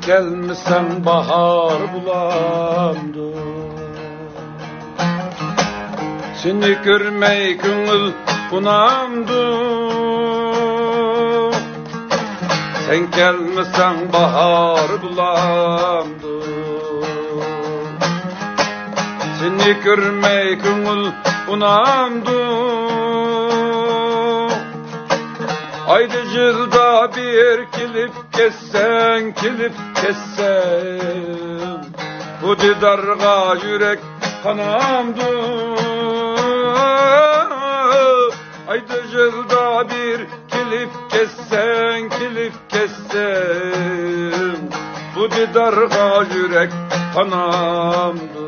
gelmesen bahar bulandı. Seni görmey gönül bunamdı. Sen gelmesen bahar bulandı. Seni görmey gönül bunamdı. Aydı yılda bir kilip kessen, kilip kessen, bu didarga yürek kanamdı. Aydı yılda bir kilip kessen, kilip kessen, bu didarga yürek kanamdı.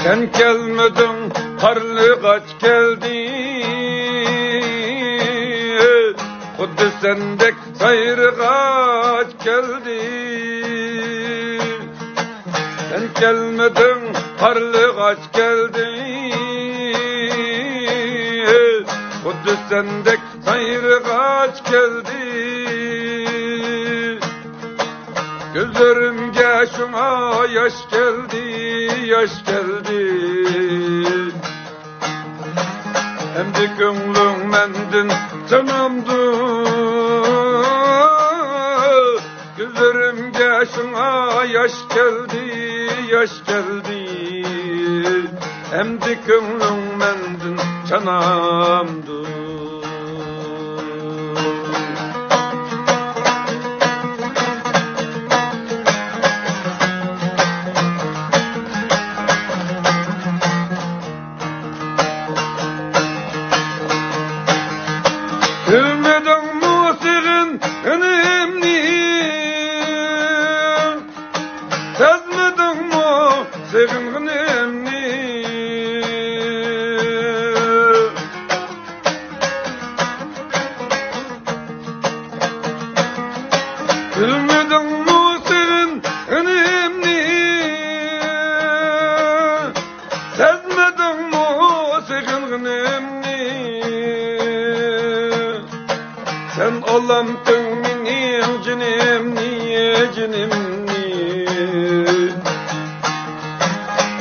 Sen gelmedin, karlı kaç geldi. Kudüs sendek sayrı kaç geldi. Sen gelmedin, karlı kaç geldi. Kudüs sendek sayrı kaç geldi. Gözlerimge şuna yaş geldi, yaş geldi. Hem de gönlüm mendin canımdı. Gözlerimge şuna yaş geldi, yaş geldi. Hem de gönlüm mendin canımdı. Bilmedin musiğin önemli, sezmedin musiğin önemli. Bilmedin musiğin önemli, sezmedin musiğin önemli. Sen olamdın benim cinimni, cinimni.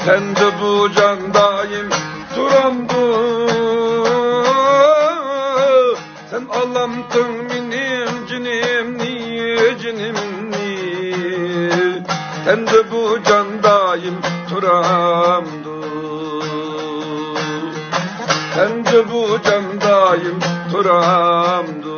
Sen de bu candayım duramdı. Sen olamdın benim cinimni, cinimni. Sen de bu candayım duramdı. Sen de bu candayım duramdı.